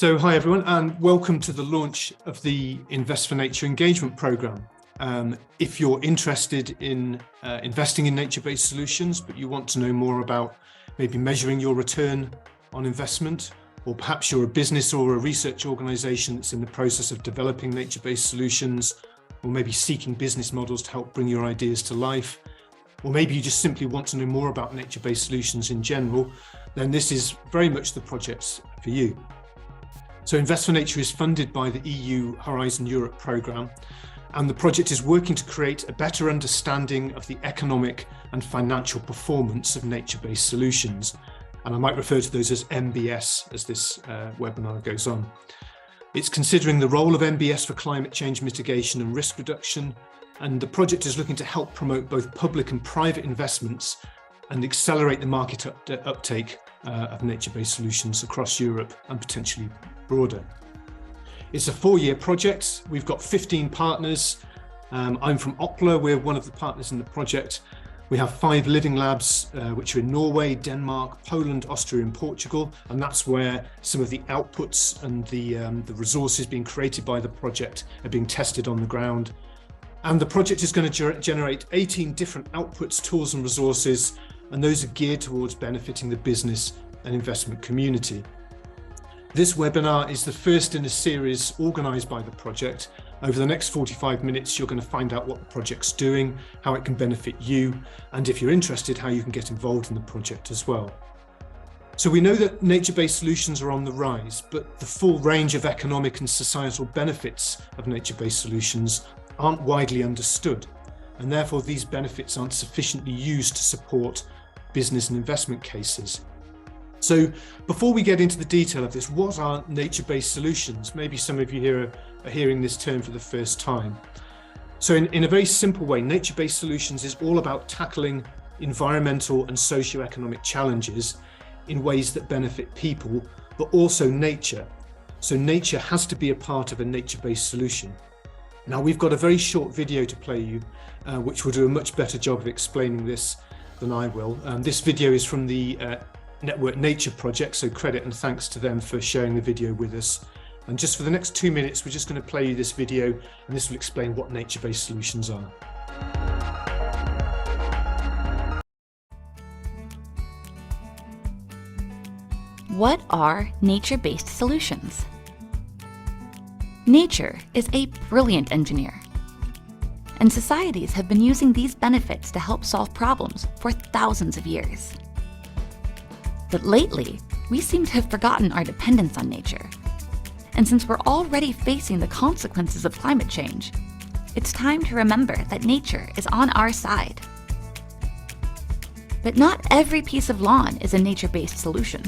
Hi everyone, and welcome to the launch of the Invest4Nature engagement program. If you're interested in investing in nature-based solutions, but you want to know more about maybe measuring your return on investment, or perhaps you're a business or a research organization that's in the process of developing nature-based solutions, or maybe seeking business models to help bring your ideas to life, or maybe you just simply want to know more about nature-based solutions in general, then this is very much the project for you. So Invest4Nature is funded by the EU Horizon Europe programme, and the project is working to create a better understanding of the economic and financial performance of nature-based solutions. And I might refer to those as NBS as this webinar goes on. It's considering the role of NBS for climate change mitigation and risk reduction, and the project is looking to help promote both public and private investments and accelerate the market uptake of nature-based solutions across Europe and potentially broader. It's a 4-year project. We've got 15 partners. I'm from Opla. We're one of the partners in the project. We have 5 living labs, which are in Norway, Denmark, Poland, Austria, and Portugal. And that's where some of the outputs and the resources being created by the project are being tested on the ground. And the project is going to generate 18 different outputs, tools, and resources, and those are geared towards benefiting the business and investment community. This webinar is the first in a series organised by the project. Over the next 45 minutes, you're going to find out what the project's doing, how it can benefit you, and if you're interested, how you can get involved in the project as well. So we know that nature-based solutions are on the rise, but the full range of economic and societal benefits of nature-based solutions aren't widely understood, and therefore these benefits aren't sufficiently used to support business and investment cases. So before we get into the detail of this, what are nature-based solutions? Maybe some of you here are hearing this term for the first time. So in a very simple way, nature-based solutions is all about tackling environmental and socio-economic challenges in ways that benefit people, but also nature. So nature has to be a part of a nature-based solution. Now we've got a very short video to play you, which will do a much better job of explaining this than I will. This video is from the Network Nature project, so credit and thanks to them for sharing the video with us. And just for the next 2 minutes, we're just going to play you this video, and this will explain what nature-based solutions are. What are nature-based solutions? Nature is a brilliant engineer, and societies have been using these benefits to help solve problems for thousands of years. But lately, we seem to have forgotten our dependence on nature. And since we're already facing the consequences of climate change, it's time to remember that nature is on our side. But not every piece of lawn is a nature-based solution.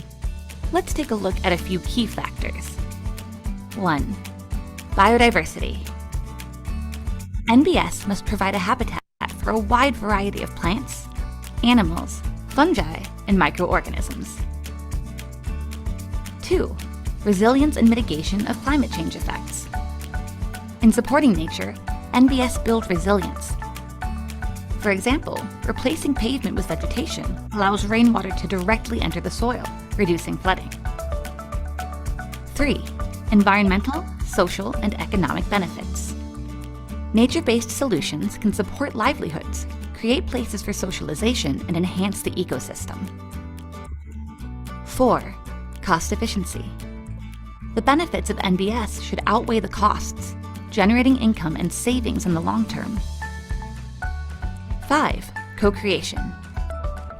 Let's take a look at a few key factors. 1. Biodiversity. NBS must provide a habitat for a wide variety of plants, animals, fungi, and microorganisms. 2. Resilience and mitigation of climate change effects. In supporting nature, NBS build resilience. For example, replacing pavement with vegetation allows rainwater to directly enter the soil, reducing flooding. 3. Environmental, social, and economic benefits. Nature-based solutions can support livelihoods, create places for socialization, and enhance the ecosystem. 4. Cost efficiency. The benefits of NBS should outweigh the costs, generating income and savings in the long term. 5. Co-creation.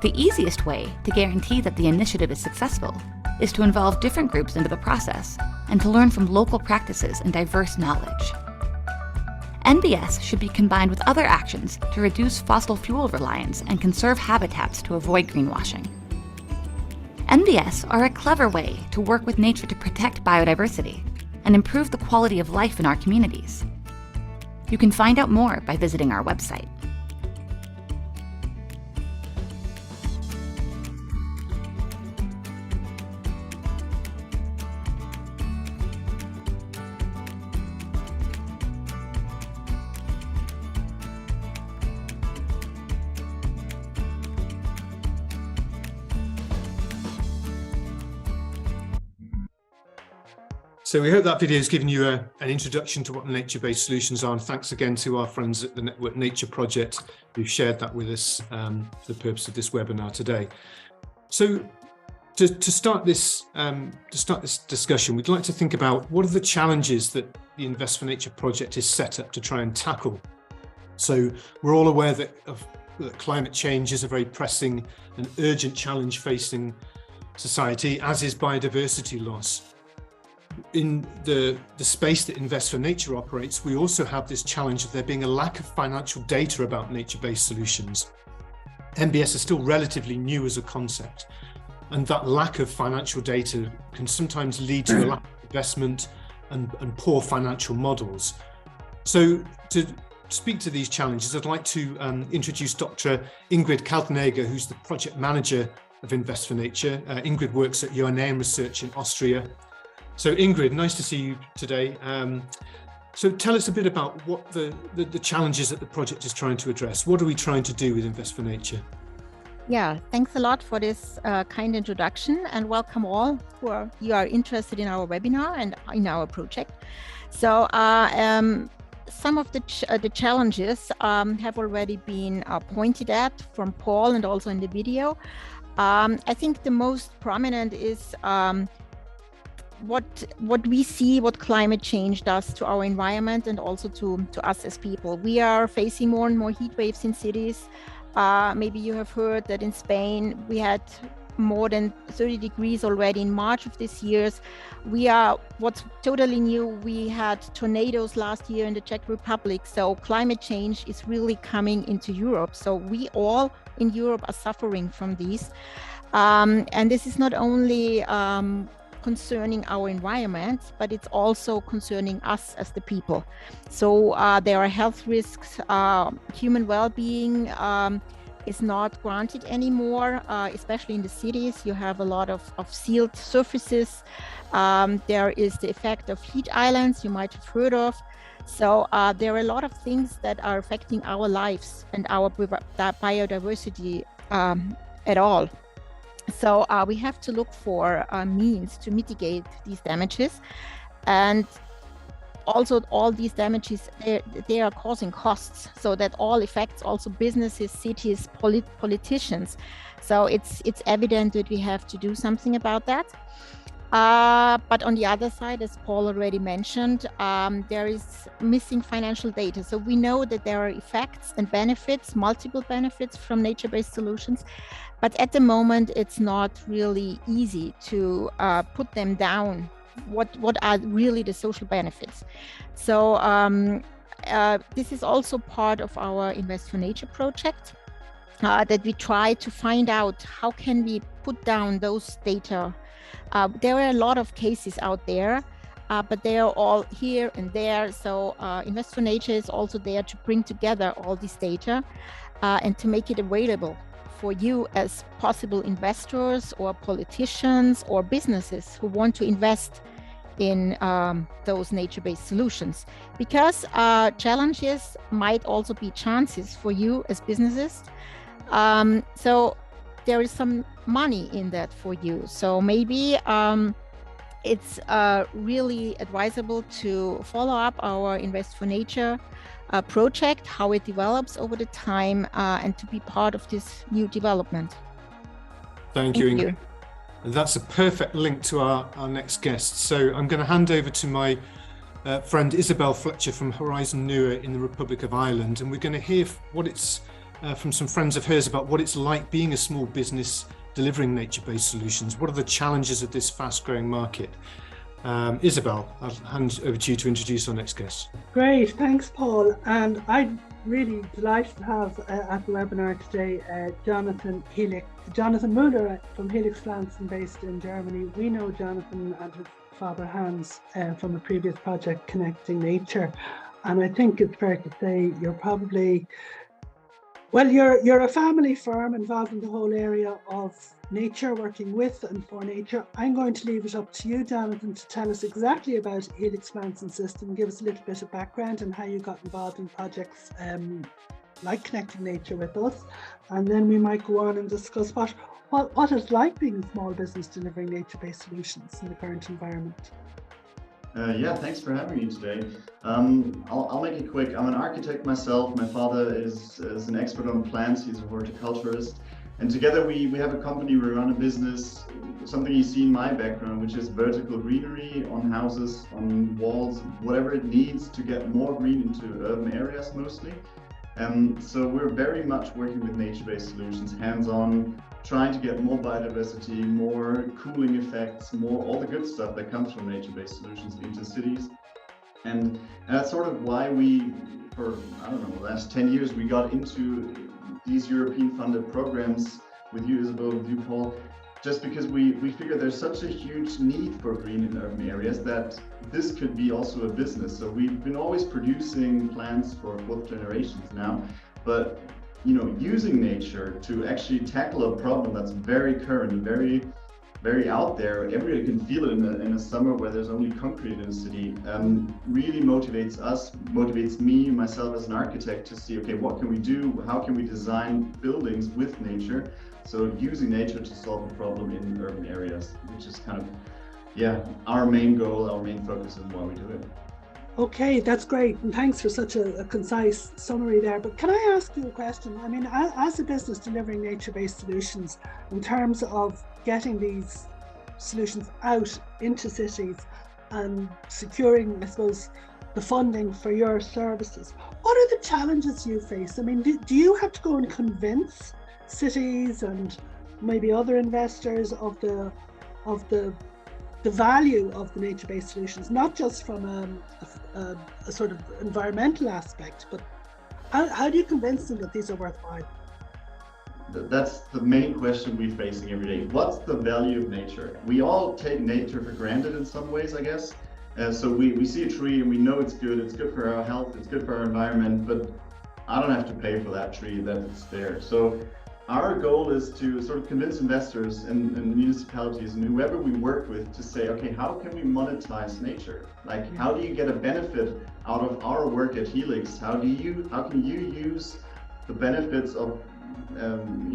The easiest way to guarantee that the initiative is successful is to involve different groups into the process and to learn from local practices and diverse knowledge. NBS should be combined with other actions to reduce fossil fuel reliance and conserve habitats to avoid greenwashing. NBS are a clever way to work with nature to protect biodiversity and improve the quality of life in our communities. You can find out more by visiting our website. So we hope that video has given you an introduction to what nature-based solutions are, and thanks again to our friends at the Network Nature Project who've shared that with us for the purpose of this webinar today. So to start this discussion, we'd like to think about what are the challenges that the Invest4Nature project is set up to try and tackle. So we're all aware that climate change is a very pressing and urgent challenge facing society, as is biodiversity loss. In the space that Invest4Nature operates, we also have this challenge of there being a lack of financial data about nature-based solutions. NBS is still relatively new as a concept, and that lack of financial data can sometimes lead to a lack of investment and poor financial models. So to speak to these challenges, I'd like to introduce Dr. Ingrid Kaltenegger, who's the project manager of Invest4Nature. Ingrid works at UNM Research in Austria. So Ingrid, nice to see you today. So tell us a bit about what the challenges that the project is trying to address. What are we trying to do with Invest4Nature? Yeah, thanks a lot for this kind introduction, and welcome all who are interested in our webinar and in our project. So some of the challenges have already been pointed at from Paul and also in the video. I think the most prominent is what we see, what climate change does to our environment and also to us as people. We are facing more and more heat waves in cities. Maybe you have heard that in Spain we had more than 30 degrees already in March of this year. What's totally new, we had tornadoes last year in the Czech Republic. So climate change is really coming into Europe. So we all in Europe are suffering from these. And this is not only concerning our environment, but it's also concerning us as the people. So there are health risks, human well-being is not granted anymore, especially in the cities. You have a lot of sealed surfaces. There is the effect of heat islands you might have heard of. So there are a lot of things that are affecting our lives and our biodiversity at all. So we have to look for means to mitigate these damages, and also all these damages, they are causing costs, so that all affects also businesses, cities, politicians. So it's evident that we have to do something about that. But on the other side, as Paul already mentioned, there is missing financial data. So we know that there are effects and benefits, multiple benefits from nature-based solutions, but at the moment, it's not really easy to put them down. What are really the social benefits? So this is also part of our Invest4Nature project, that we try to find out how can we put down those data. There are a lot of cases out there, but they are all here and there. So Invest4Nature is also there to bring together all this data and to make it available for you as possible investors or politicians or businesses who want to invest in those nature-based solutions. Because challenges might also be chances for you as businesses. So there is some money in that for you. So maybe it's really advisable to follow up our Invest4Nature project, how it develops over the time, and to be part of this new development. Thank you, Ingrid. That's a perfect link to our next guest. So I'm going to hand over to my friend Isabel Fletcher from Horizon Nua in the Republic of Ireland, and we're going to hear what it's from some friends of hers about what it's like being a small business delivering nature-based solutions. What are the challenges of this fast-growing market? Isabel, I'll hand over to you to introduce our next guest. Great, thanks Paul. And I'm really delighted to have at the webinar today Jonathan Müller from Helix Pflanzen based in Germany. We know Jonathan and his father Hans from a previous project, Connecting Nature. And I think it's fair to say you're probably, well, you're a family firm involved in the whole area of nature, working with and for nature. I'm going to leave it up to you, Jonathan, to tell us exactly about Helix Pflanzen system, give us a little bit of background and how you got involved in projects like Connecting Nature with us, and then we might go on and discuss what it's like being a small business delivering nature-based solutions in the current environment. Yeah, thanks for having me today. I'll make it quick. I'm an architect myself. My father is an expert on plants. He's a horticulturist. And together we have a company, we run a business, something you see in my background, which is vertical greenery on houses, on walls, whatever it needs to get more green into urban areas mostly. So we're very much working with nature-based solutions, hands-on, trying to get more biodiversity, more cooling effects, more all the good stuff that comes from nature-based solutions into cities. And that's sort of why we, for, I don't know, the last 10 years, we got into these European funded programs with you, Isabel, with you, Paul, just because we figure there's such a huge need for green in urban areas that this could be also a business. So we've been always producing plants for 4th generations now, but using nature to actually tackle a problem that's very current, very out there, everybody can feel it in a summer where there's only concrete in a city, really motivates us, motivates me, myself as an architect to see, okay, what can we do? How can we design buildings with nature? So using nature to solve a problem in urban areas, which is kind of, yeah, our main goal, our main focus and why we do it. Okay, that's great. And thanks for such a concise summary there. But can I ask you a question? I mean, as a business delivering nature-based solutions, in terms of getting these solutions out into cities and securing, I suppose, the funding for your services, what are the challenges you face? I mean, do you have to go and convince cities and maybe other investors of the value of the nature-based solutions, not just from a sort of environmental aspect, but how do you convince them that these are worthwhile? That's the main question we're facing every day. What's the value of nature? We all take nature for granted in some ways, I guess. So we see a tree and we know it's good for our health, it's good for our environment, but I don't have to pay for that tree that it's there. So our goal is to sort of convince investors and municipalities and whoever we work with to say, okay, how can we monetize nature? Like, how do you get a benefit out of our work at Helix? How can you use the benefits of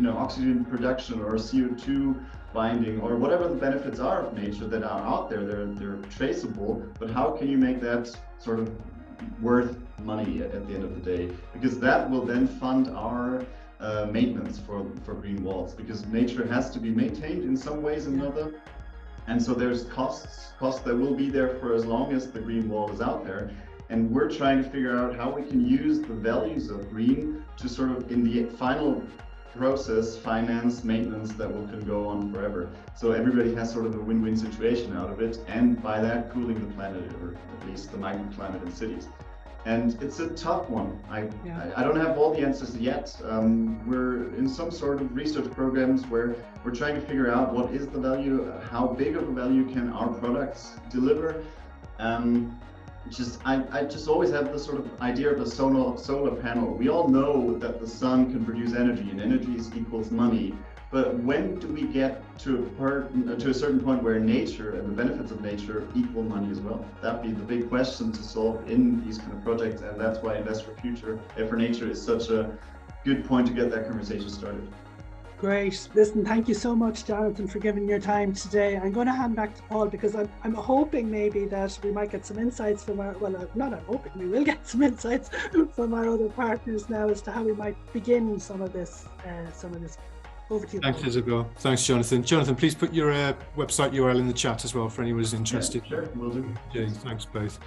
oxygen production or CO2 binding or whatever the benefits are of nature that are out there? They're traceable, but how can you make that sort of worth money at the end of the day? Because that will then fund our maintenance for green walls, because nature has to be maintained in some ways or another, and so there's costs that will be there for as long as the green wall is out there, and we're trying to figure out how we can use the values of green to sort of in the final process finance maintenance that can go on forever, so everybody has sort of a win-win situation out of it, and by that cooling the planet, or at least the microclimate in cities. And it's a tough one. I don't have all the answers yet. We're in some sort of research programs where we're trying to figure out what is the value, how big of a value can our products deliver. I just always have this sort of idea of a solar panel. We all know that the sun can produce energy, and energy equals money. But when do we get to a certain point where nature and the benefits of nature equal money as well? That'd be the big question to solve in these kind of projects, and that's why Invest4Nature is such a good point to get that conversation started. Great. Listen, thank you so much, Jonathan, for giving your time today. I'm going to hand back to Paul because I'm hoping maybe that we might get some insights from I'm hoping we will get some insights from our other partners now as to how we might begin some of this. Over to you. Thanks, Isabel. Thanks, Jonathan. Jonathan, please put your website URL in the chat as well for anyone who's interested. Yeah, sure, will do. Yeah, thanks both.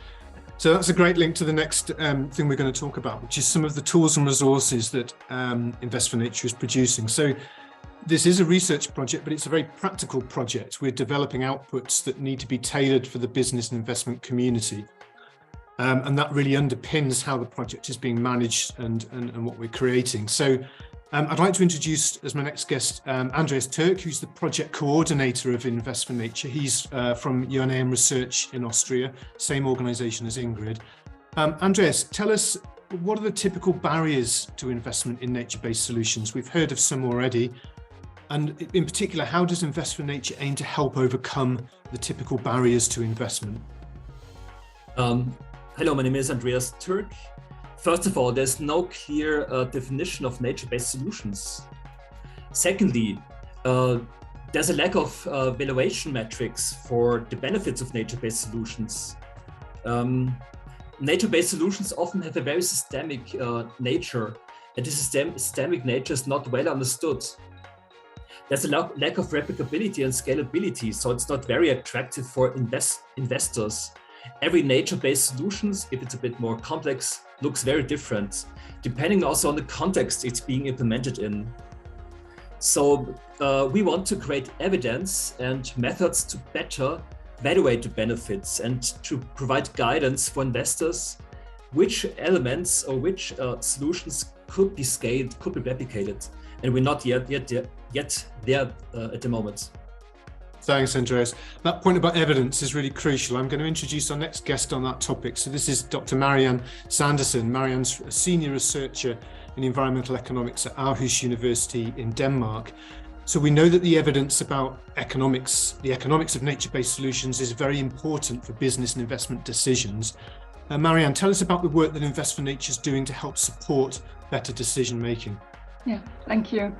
So that's a great link to the next thing we're going to talk about, which is some of the tools and resources that Invest4Nature is producing. So this is a research project, but it's a very practical project. We're developing outputs that need to be tailored for the business and investment community. And that really underpins how the project is being managed and what we're creating. So I'd like to introduce as my next guest, Andreas Türk, who's the project coordinator of Invest4Nature. He's from UNAM Research in Austria, same organization as Ingrid. Andreas, tell us, what are the typical barriers to investment in nature-based solutions? We've heard of some already. And in particular, how does Invest4Nature aim to help overcome the typical barriers to investment? Hello, my name is Andreas Türk. First of all, there's no clear definition of nature-based solutions. Secondly, there's a lack of valuation metrics for the benefits of nature-based solutions. Nature-based solutions often have a very systemic nature, and this systemic nature is not well understood. There's a lack of replicability and scalability, so it's not very attractive for investors. Every nature-based solutions, if it's a bit more complex, looks very different, depending also on the context it's being implemented in. So we want to create evidence and methods to better evaluate the benefits and to provide guidance for investors, which elements or which solutions could be scaled, could be replicated. And we're not yet there at the moment. Thanks, Andreas. That point about evidence is really crucial. I'm going to introduce our next guest on that topic. So this is Dr. Marianne Sanderson. Marianne's a senior researcher in environmental economics at Aarhus University in Denmark. So we know that the evidence about the economics of nature-based solutions is very important for business and investment decisions. Marianne, tell us about the work that Invest4Nature is doing to help support better decision making. Yeah, thank you.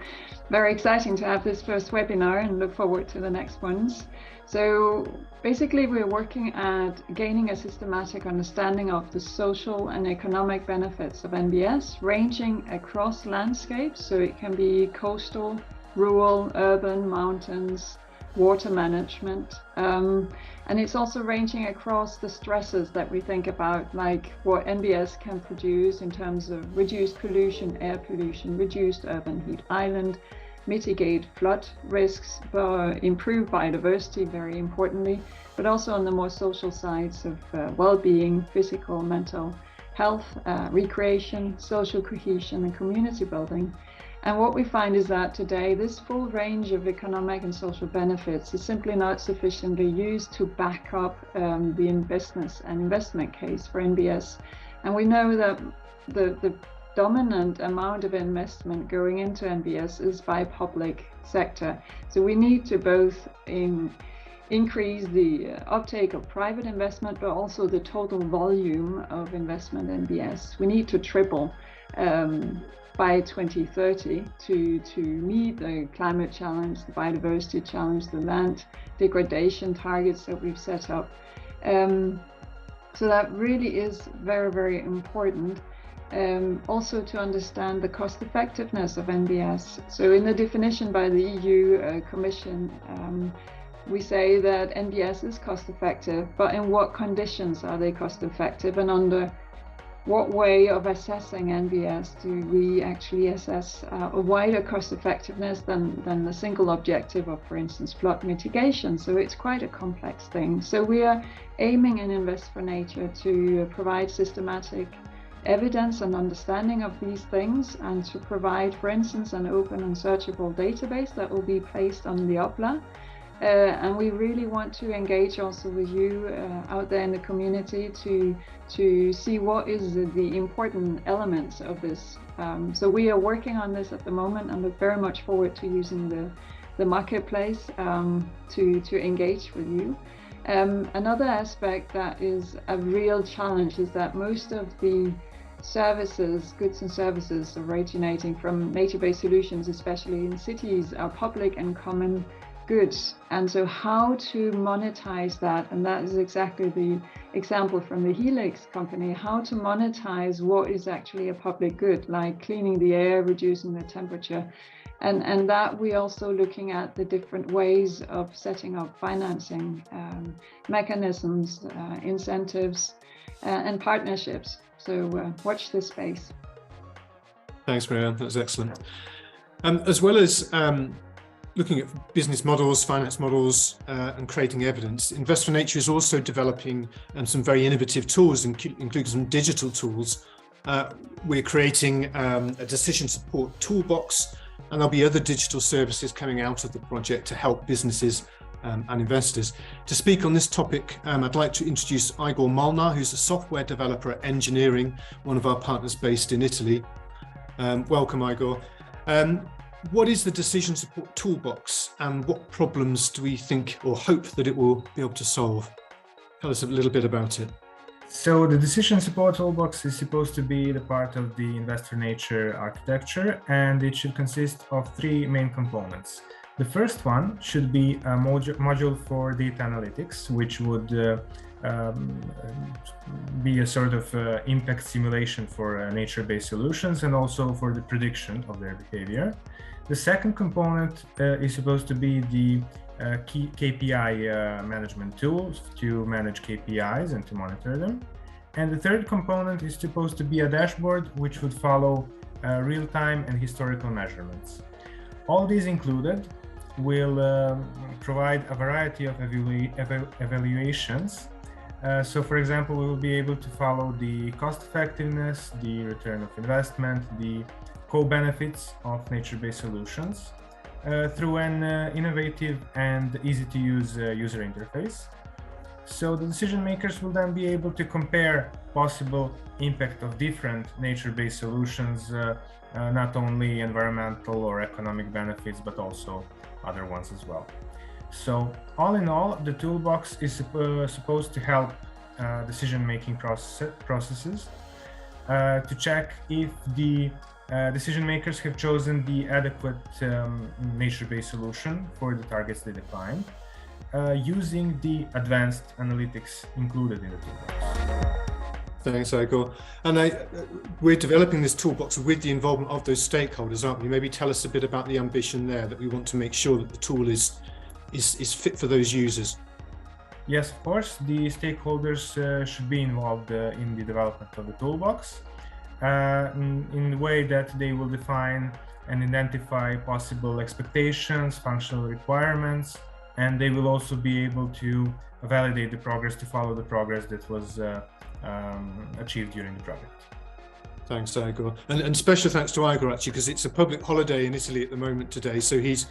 Very exciting to have this first webinar and look forward to the next ones. So basically we're working at gaining a systematic understanding of the social and economic benefits of NBS, ranging across landscapes. So it can be coastal, rural, urban, mountains, water management. And it's also ranging across the stresses that we think about, like what NBS can produce in terms of reduced pollution, air pollution, reduced urban heat island, mitigate flood risks, improve biodiversity, very importantly, but also on the more social sides of well-being, physical, mental health, recreation, social cohesion, and community building. And what we find is that today, this full range of economic and social benefits is simply not sufficiently used to back up the investment case for NBS. And we know that the dominant amount of investment going into NBS is by public sector. So we need to both increase the uptake of private investment, but also the total volume of investment in NBS. We need to triple by 2030 to meet the climate challenge, the biodiversity challenge, the land degradation targets that we've set up. So that really is very, very important. Also to understand the cost effectiveness of NBS. So in the definition by the EU Commission, we say that NBS is cost effective, but in what conditions are they cost effective, and under what way of assessing NBS do we actually assess a wider cost effectiveness than the single objective of, for instance, flood mitigation? So it's quite a complex thing. So we are aiming in Invest4Nature to provide systematic evidence and understanding of these things, and to provide, for instance, an open and searchable database that will be placed on the UPLA. And we really want to engage also with you out there in the community to see what is the important elements of this. So we are working on this at the moment and look very much forward to using the marketplace to engage with you. Another aspect that is a real challenge is that most of the services, goods and services originating from nature-based solutions, especially in cities, are public and common goods. And so how to monetize that, and that is exactly the example from the Helix company, how to monetize what is actually a public good, like cleaning the air, reducing the temperature. And that we're also looking at the different ways of setting up financing mechanisms, incentives, and partnerships. So watch this space. Thanks, Marianne. That was excellent. As well as looking at business models, finance models, and creating evidence, Invest4Nature is also developing some very innovative tools, including some digital tools. We're creating a decision support toolbox, and there'll be other digital services coming out of the project to help businesses and investors. To speak on this topic, I'd like to introduce Igor Molnar, who's a software developer at Engineering, one of our partners based in Italy. Welcome, Igor. What is the decision support toolbox, and what problems do we think or hope that it will be able to solve? Tell us a little bit about it. So the decision support toolbox is supposed to be the part of the Invest4Nature architecture, and it should consist of three main components. The first one should be a module for data analytics, which would be a sort of impact simulation for nature-based solutions and also for the prediction of their behavior. The second component is supposed to be the key KPI management tools to manage KPIs and to monitor them. And the third component is supposed to be a dashboard which would follow real-time and historical measurements. All these included will provide a variety of evaluations. So for example, we will be able to follow the cost effectiveness, the return of investment, the co-benefits of nature-based solutions through an innovative and easy-to-use user interface. So the decision makers will then be able to compare possible impact of different nature-based solutions, not only environmental or economic benefits, but also other ones as well. So all in all, the toolbox is supposed to help decision-making processes to check if the decision makers have chosen the adequate nature-based solution for the targets they defined, using the advanced analytics included in the toolbox. Thanks, Igor. And we're developing this toolbox with the involvement of those stakeholders, aren't we? Maybe tell us a bit about the ambition there, that we want to make sure that the tool is fit for those users. Yes, of course, the stakeholders should be involved in the development of the toolbox in the way that they will define and identify possible expectations, functional requirements, and they will also be able to validate the progress, to follow the progress that was achieved during the project. Thanks, Igor. And special thanks to Igor, actually, because it's a public holiday in Italy at the moment today. So he's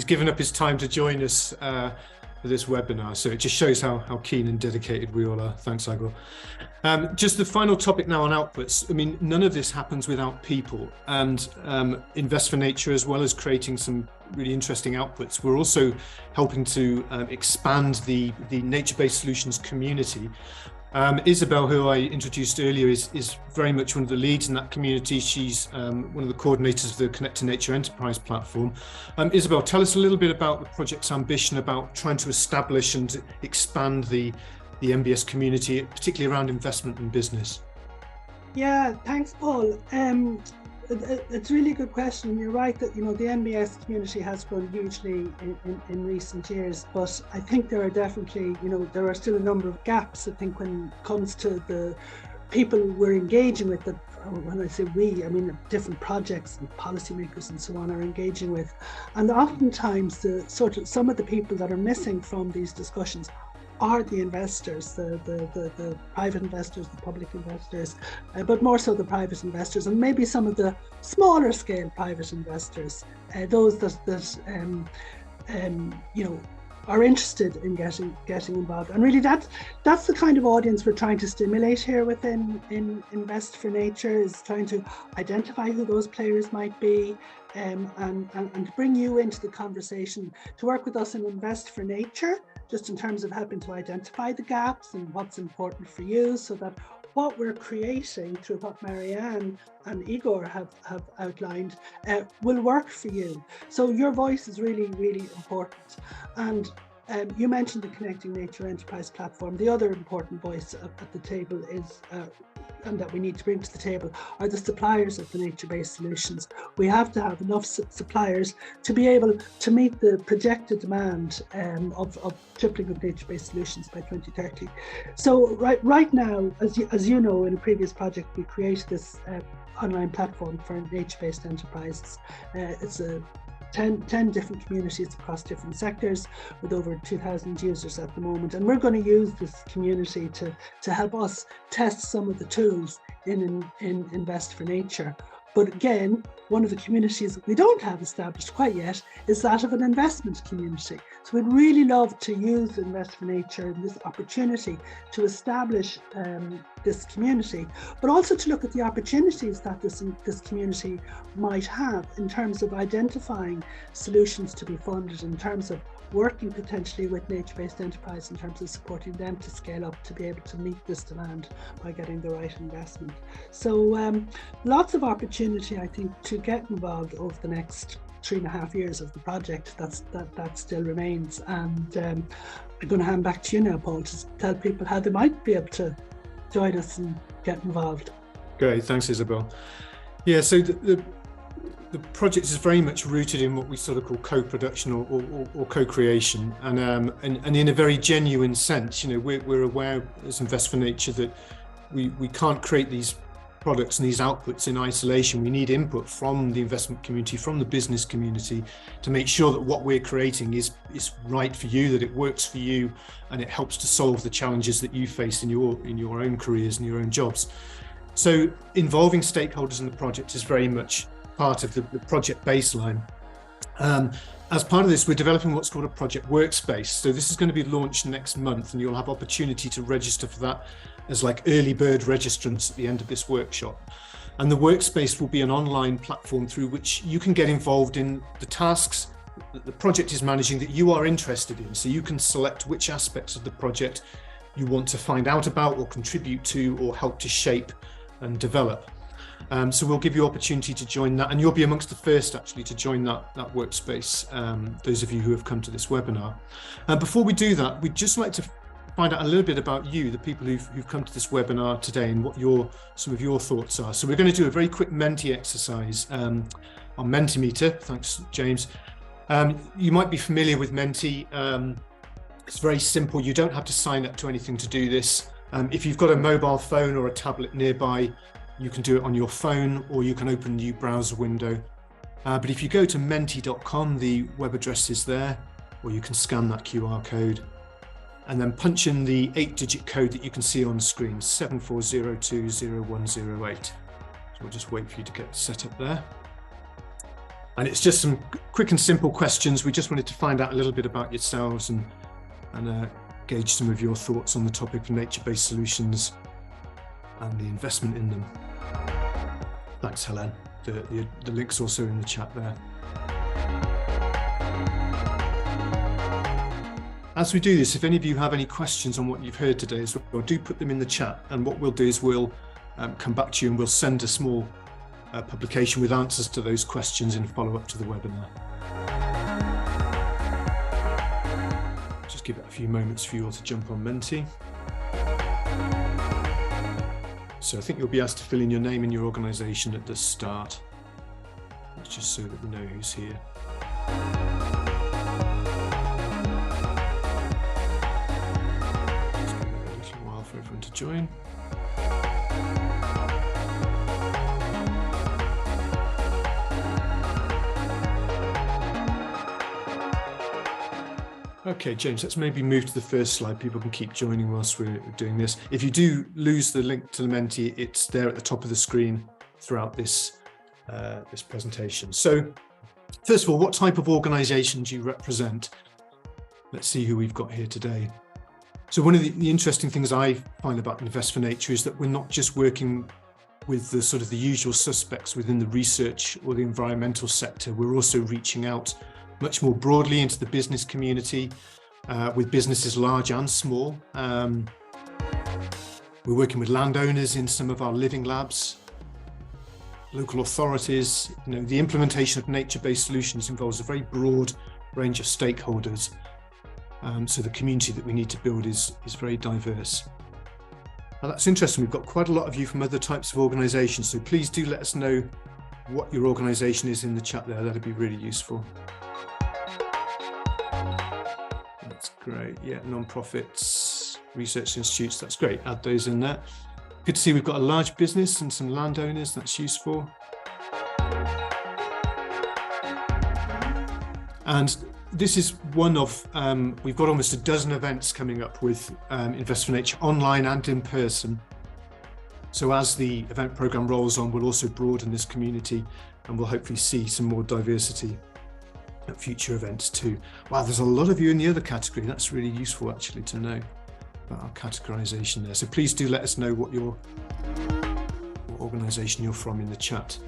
given up his time to join us for this webinar. So it just shows how keen and dedicated we all are. Thanks, Igor. Just the final topic now on outputs. I mean, none of this happens without people, and Invest4Nature, as well as creating some really interesting outputs, we're also helping to expand the nature-based solutions community. Isabel, who I introduced earlier, is very much one of the leads in that community. She's one of the coordinators of the Connect to Nature Enterprise platform. Isabel, tell us a little bit about the project's ambition about trying to establish and expand the NBS community, particularly around investment and business. Yeah, thanks, Paul. It's a really good question. You're right that, the NBS community has grown hugely in recent years, but I think there are definitely, there are still a number of gaps, I think, when it comes to the people we're engaging with. When I say we, I mean different projects and policymakers and so on are engaging with. And oftentimes some of the people that are missing from these discussions are the investors, the private investors, the public investors, but more so the private investors, and maybe some of the smaller scale private investors, those that are interested in getting involved. And really that's the kind of audience we're trying to stimulate here within Invest4Nature, is trying to identify who those players might be, and bring you into the conversation to work with us in Invest4Nature, just in terms of helping to identify the gaps and what's important for you, so that what we're creating through what Marianne and Igor have outlined will work for you. So your voice is really, really important. And you mentioned the Connecting Nature Enterprise platform. The other important voice at the table is, and that we need to bring to the table, are the suppliers of the nature-based solutions. We have to have enough suppliers to be able to meet the projected demand of tripling of nature-based solutions by 2030. So right now, as you know, in a previous project, we created this online platform for nature-based enterprises. It's a 10 different communities across different sectors with over 2,000 users at the moment, and we're going to use this community to help us test some of the tools in Invest4Nature. But again, one of the communities we don't have established quite yet is that of an investment community. So we'd really love to use Invest4Nature and this opportunity to establish this community, but also to look at the opportunities that this community might have in terms of identifying solutions to be funded, in terms of working potentially with nature-based enterprise, in terms of supporting them to scale up to be able to meet this demand by getting the right investment. So lots of opportunity, I think, to get involved over the next 3.5 years of the project, that still remains. And I'm going to hand back to you now, Paul, to tell people how they might be able to join us and get involved. Great, thanks, Isabel. Yeah, so the project is very much rooted in what we sort of call co-production or co-creation, and in a very genuine sense. You know, we're aware as Invest4Nature that we can't create these products and these outputs in isolation. We need input from the investment community, from the business community, to make sure that what we're creating is right for you, that it works for you, and it helps to solve the challenges that you face in your own careers and your own jobs. So involving stakeholders in the project is very much part of the project baseline. As part of this, we're developing what's called a project workspace. So this is going to be launched next month, and you'll have opportunity to register for that as like early bird registrants at the end of this workshop. And the workspace will be an online platform through which you can get involved in the tasks that the project is managing that you are interested in. So you can select which aspects of the project you want to find out about or contribute to or help to shape and develop. So we'll give you opportunity to join that, and you'll be amongst the first actually to join that workspace, those of you who have come to this webinar. Before we do that, we'd just like to find out a little bit about you, the people who've come to this webinar today, and what some of your thoughts are. So we're going to do a very quick Menti exercise on Mentimeter. Thanks, James. You might be familiar with Menti. It's very simple. You don't have to sign up to anything to do this. If you've got a mobile phone or a tablet nearby, you can do it on your phone, or you can open a new browser window. But if you go to menti.com, the web address is there, or you can scan that QR code and then punch in the 8-digit code that you can see on the screen, 74020108. So we'll just wait for you to get set up there. And it's just some quick and simple questions. We just wanted to find out a little bit about yourselves and gauge some of your thoughts on the topic of nature-based solutions and the investment in them. Thanks, Helen. The link's also in the chat there. As we do this, if any of you have any questions on what you've heard today as well, do put them in the chat, and what we'll do is we'll come back to you and we'll send a small publication with answers to those questions in follow-up to the webinar. Just give it a few moments for you all to jump on Menti. So I think you'll be asked to fill in your name and your organisation at the start. It's just so that we know who's here. Just give it a little while for everyone to join. Okay, James, let's maybe move to the first slide. People can keep joining whilst we're doing this. If you do lose the link to the Menti, it's there at the top of the screen throughout this presentation. So first of all, what type of organisation do you represent? Let's see who we've got here today. So one of the interesting things I find about Invest4Nature is that we're not just working with the sort of the usual suspects within the research or the environmental sector. We're also reaching out much more broadly into the business community, with businesses large and small. We're working with landowners in some of our living labs, local authorities. You know, the implementation of nature-based solutions involves a very broad range of stakeholders. So the community that we need to build is very diverse. Now that's interesting. We've got quite a lot of you from other types of organisations, so please do let us know what your organisation is in the chat there. That'd be really useful. That's great. Yeah, non-profits, research institutes, that's great. Add those in there. Good to see we've got a large business and some landowners. That's useful. And this is one of, we've got almost a dozen events coming up with Invest4Nature online and in person. So as the event program rolls on, we'll also broaden this community, and we'll hopefully see some more diversity at future events too. Wow, there's a lot of you in the other category. That's really useful actually to know about our categorization there. So please do let us know what organisation you're from in the chat.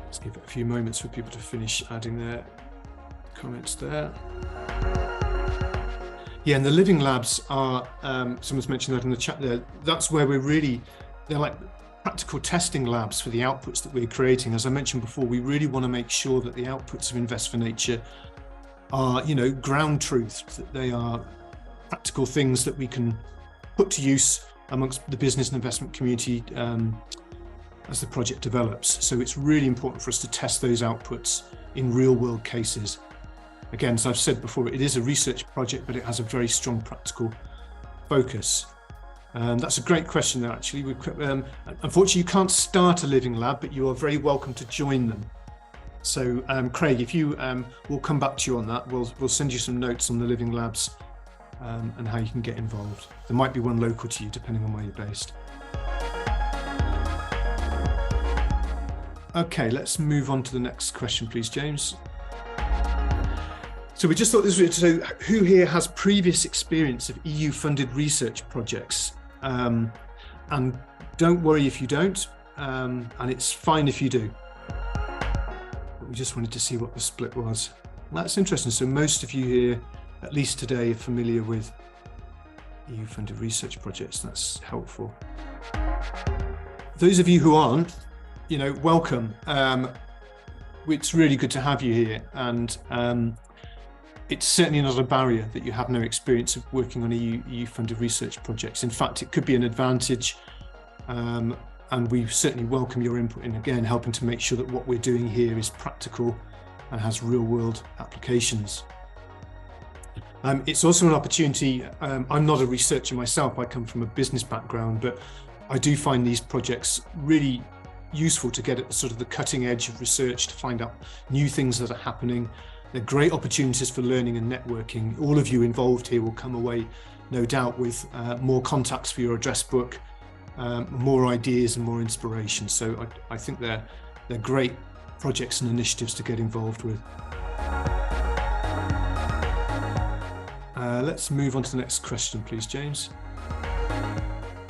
Let's give it a few moments for people to finish adding their comments there. Yeah, and the living labs are, someone's mentioned that in the chat there, that's where we're really, they're like practical testing labs for the outputs that we're creating. As I mentioned before, we really want to make sure that the outputs of Invest4Nature are, ground truth, that they are practical things that we can put to use amongst the business and investment community as the project develops. So it's really important for us to test those outputs in real world cases. Again, as I've said before, it is a research project, but it has a very strong practical focus. That's a great question there, actually. Unfortunately, you can't start a living lab, but you are very welcome to join them. So Craig, if you, we'll come back to you on that. We'll send you some notes on the living labs and how you can get involved. There might be one local to you, depending on where you're based. Okay, let's move on to the next question, please, James. So we just thought this was, so who here has previous experience of EU-funded research projects? And don't worry if you don't, and it's fine if you do. But we just wanted to see what the split was. That's interesting. So most of you here, at least today, are familiar with EU-funded research projects. That's helpful. Those of you who aren't, welcome. It's really good to have you here, and it's certainly not a barrier that you have no experience of working on EU-funded research projects. In fact, it could be an advantage, and we certainly welcome your input in, again, helping to make sure that what we're doing here is practical and has real-world applications. It's also an opportunity. I'm not a researcher myself. I come from a business background, but I do find these projects really useful to get at sort of the cutting edge of research, to find out new things that are happening. They're great opportunities for learning and networking. All of you involved here will come away, no doubt, with more contacts for your address book, more ideas and more inspiration. So I think they're great projects and initiatives to get involved with. Let's move on to the next question, please, James.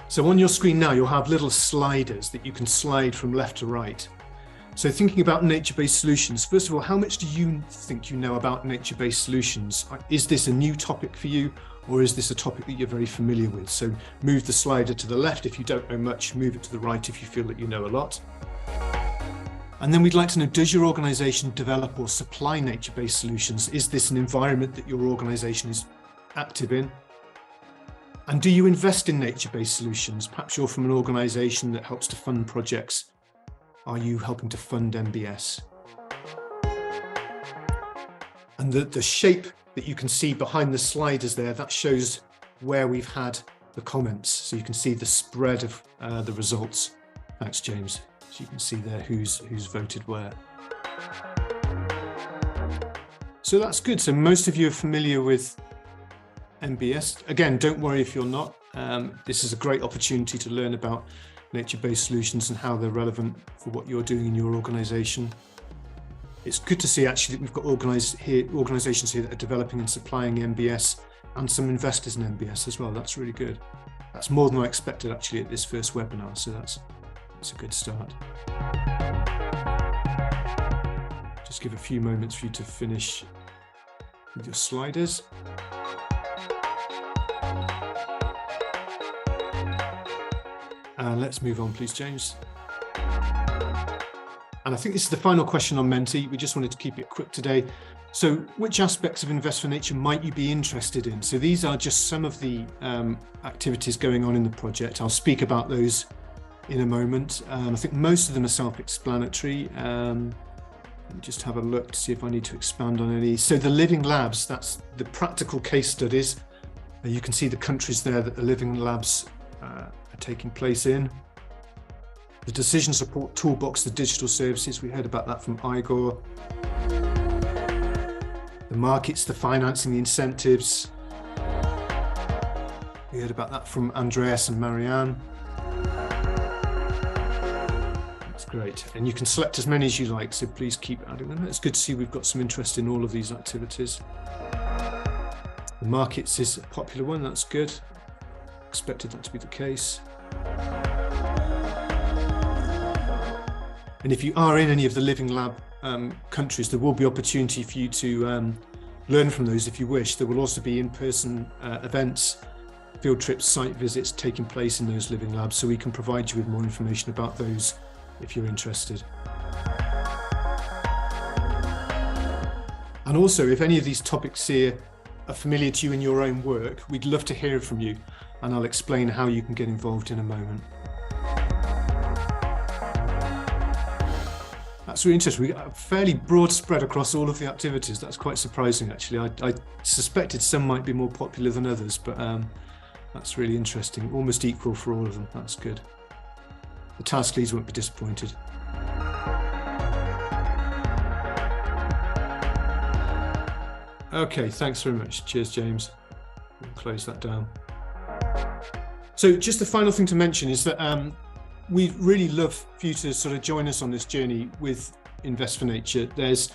So on your screen now, you'll have little sliders that you can slide from left to right. So thinking about nature-based solutions, first of all, how much do you think you know about nature-based solutions? Is this a new topic for you, or is this a topic that you're very familiar with? So move the slider to the left if you don't know much, move it to the right if you feel that you know a lot. And then we'd like to know, does your organization develop or supply nature-based solutions? Is this an environment that your organization is active in? And do you invest in nature-based solutions? Perhaps you're from an organization that helps to fund projects. Are you helping to fund NBS? And the shape that you can see behind the sliders there, that shows where we've had the comments. So you can see the spread of the results. Thanks, James. So you can see there who's voted where. So that's good. So most of you are familiar with NBS. Again, don't worry if you're not. This is a great opportunity to learn about nature-based solutions and how they're relevant for what you're doing in your organization. It's good to see actually that we've got organizations here that are developing and supplying NBS, and some investors in NBS as well. That's really good. That's more than I expected actually at this first webinar, so that's a good start. Just give a few moments for you to finish with your sliders. Let's move on, please, James. And I think this is the final question on Menti. We just wanted to keep it quick today. So which aspects of Invest4Nature might you be interested in? So these are just some of the activities going on in the project. I'll speak about those in a moment. I think most of them are self-explanatory. Let me just have a look to see if I need to expand on any. So the living labs, that's the practical case studies. You can see the countries there that the living labs are taking place in. The decision support toolbox, the digital services, we heard about that from Igor. The markets, the financing, the incentives. We heard about that from Andreas and Marianne. That's great. And you can select as many as you like, so please keep adding them. It's good to see we've got some interest in all of these activities. The markets is a popular one, that's good. Expected that to be the case. And if you are in any of the Living Lab countries, there will be opportunity for you to learn from those if you wish. There will also be in-person events field trips, site visits taking place in those living labs, so we can provide you with more information about those if you're interested. And also, if any of these topics here are familiar to you in your own work, we'd love to hear from you, and I'll explain how you can get involved in a moment. That's really interesting. We got a fairly broad spread across all of the activities. That's quite surprising, actually. I suspected some might be more popular than others, but that's really interesting. Almost equal for all of them. That's good. The task leads won't be disappointed. Okay, thanks very much. Cheers, James. We'll close that down. So just the final thing to mention is that we'd really love for you to sort of join us on this journey with Invest4Nature. There's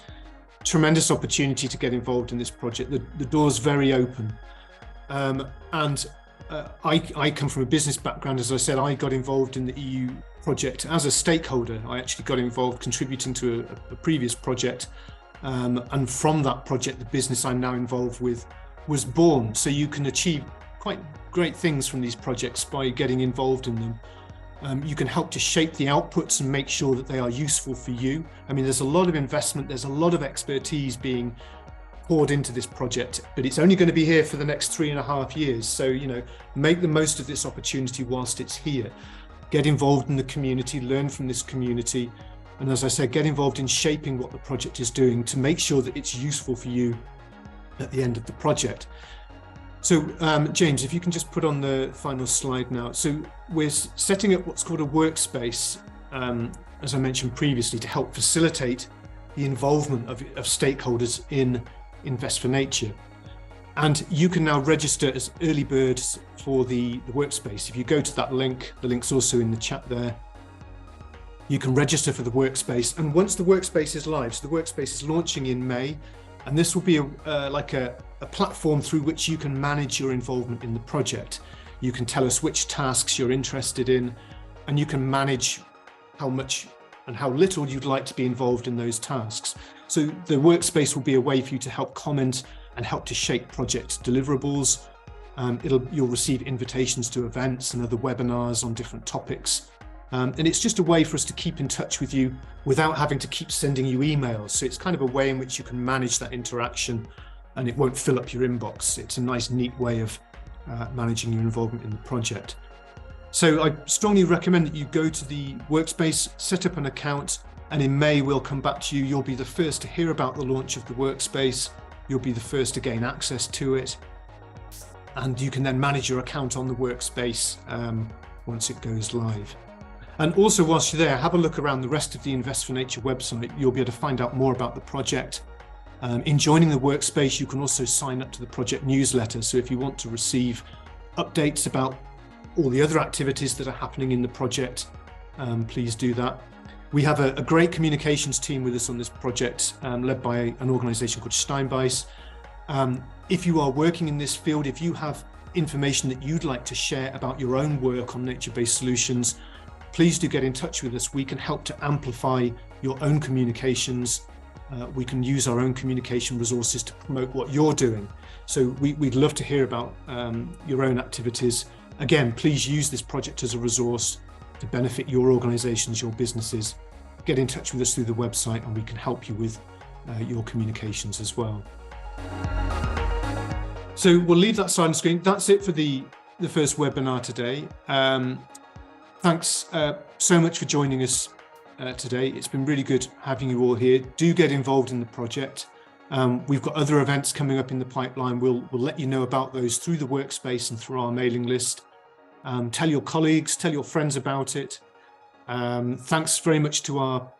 tremendous opportunity to get involved in this project. The door's very open. I come from a business background. As I said, I got involved in the EU project as a stakeholder. I actually got involved contributing to a previous project. And from that project, the business I'm now involved with was born. So you can achieve quite great things from these projects by getting involved in them. You can help to shape the outputs and make sure that they are useful for you. I mean, there's a lot of investment, there's a lot of expertise being poured into this project, but it's only going to be here for the next 3.5 years. So, you know, make the most of this opportunity whilst it's here. Get involved in the community, learn from this community. And as I said, get involved in shaping what the project is doing to make sure that it's useful for you at the end of the project. So James, if you can just put on the final slide now. So we're setting up what's called a workspace, as I mentioned previously, to help facilitate the involvement of stakeholders in Invest4Nature. And you can now register as early birds for the workspace. If you go to that link, the link's also in the chat there. You can register for the workspace, and once the workspace is live, so the workspace is launching in May, and this will be like a platform through which you can manage your involvement in the project. You can tell us which tasks you're interested in, and you can manage how much and how little you'd like to be involved in those tasks. So the workspace will be a way for you to help comment and help to shape project deliverables. You'll receive invitations to events and other webinars on different topics. And it's just a way for us to keep in touch with you without having to keep sending you emails. So it's kind of a way in which you can manage that interaction and it won't fill up your inbox. It's a nice, neat way of managing your involvement in the project. So I strongly recommend that you go to the workspace, set up an account, and in May we'll come back to you. You'll be the first to hear about the launch of the workspace. You'll be the first to gain access to it. And you can then manage your account on the workspace once it goes live. And also, whilst you're there, have a look around the rest of the Invest4Nature website. You'll be able to find out more about the project. In joining the workspace, you can also sign up to the project newsletter. So if you want to receive updates about all the other activities that are happening in the project, please do that. We have a great communications team with us on this project, led by an organisation called Steinbeiß. If you are working in this field, if you have information that you'd like to share about your own work on nature-based solutions, please do get in touch with us. We can help to amplify your own communications. We can use our own communication resources to promote what you're doing. So we'd love to hear about your own activities. Again, please use this project as a resource to benefit your organizations, your businesses. Get in touch with us through the website and we can help you with your communications as well. So we'll leave that silent screen. That's it for the first webinar today. Thanks so much for joining us today. It's been really good having you all here. Do get involved in the project. We've got other events coming up in the pipeline. We'll let you know about those through the workspace and through our mailing list. Tell your colleagues, tell your friends about it. Thanks very much to our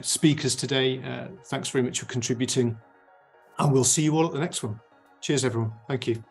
speakers today. Thanks very much for contributing. And we'll see you all at the next one. Cheers, everyone. Thank you.